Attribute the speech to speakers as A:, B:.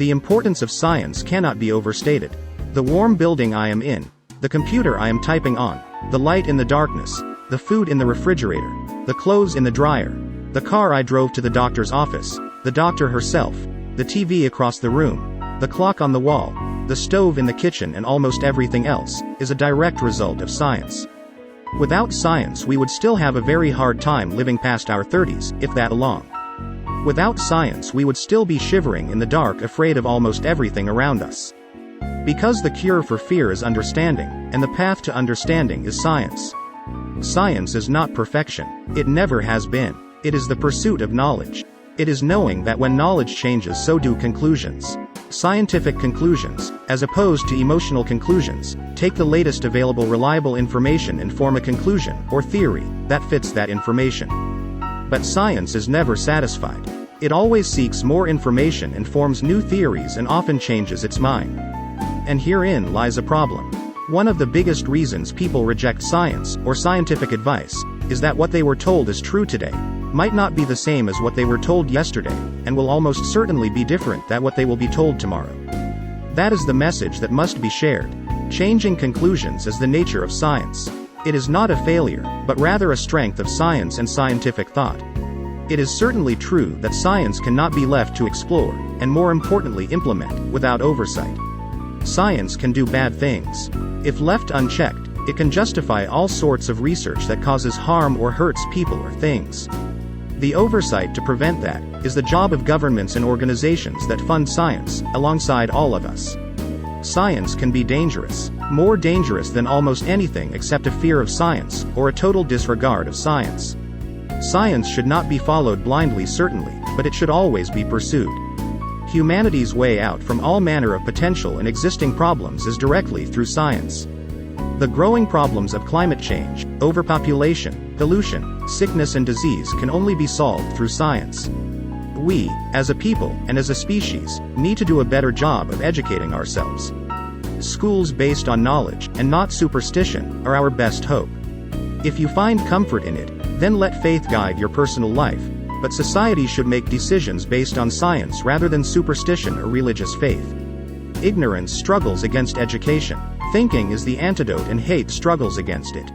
A: The importance of science cannot be overstated. The warm building I am in, the computer I am typing on, the light in the darkness, the food in the refrigerator, the clothes in the dryer, the car I drove to the doctor's office, the doctor herself, the TV across the room, the clock on the wall, the stove in the kitchen, and almost everything else, is a direct result of science. Without science, we would still have a very hard time living past our 30s, if that long. Without science, we would still be shivering in the dark, afraid of almost everything around us. Because the cure for fear is understanding, and the path to understanding is science. Science is not perfection. It never has been. It is the pursuit of knowledge. It is knowing that when knowledge changes, so do conclusions. Scientific conclusions, as opposed to emotional conclusions, take the latest available reliable information and form a conclusion, or theory, that fits that information. But science is never satisfied. It always seeks more information and forms new theories, and often changes its mind. And herein lies a problem. One of the biggest reasons people reject science, or scientific advice, is that what they were told is true today might not be the same as what they were told yesterday, and will almost certainly be different than what they will be told tomorrow. That is the message that must be shared. Changing conclusions is the nature of science. It is not a failure, but rather a strength of science and scientific thought. It is certainly true that science cannot be left to explore, and more importantly implement, without oversight. Science can do bad things. If left unchecked, it can justify all sorts of research that causes harm or hurts people or things. The oversight to prevent that is the job of governments and organizations that fund science, alongside all of us. Science can be dangerous, more dangerous than almost anything except a fear of science, or a total disregard of science. Science should not be followed blindly, certainly, but it should always be pursued. Humanity's way out from all manner of potential and existing problems is directly through science. The growing problems of climate change, overpopulation, pollution, sickness and disease can only be solved through science. We, as a people, and as a species, need to do a better job of educating ourselves. Schools based on knowledge, and not superstition, are our best hope. If you find comfort in it, then let faith guide your personal life, but society should make decisions based on science rather than superstition or religious faith. Ignorance struggles against education. Thinking is the antidote, and hate struggles against it.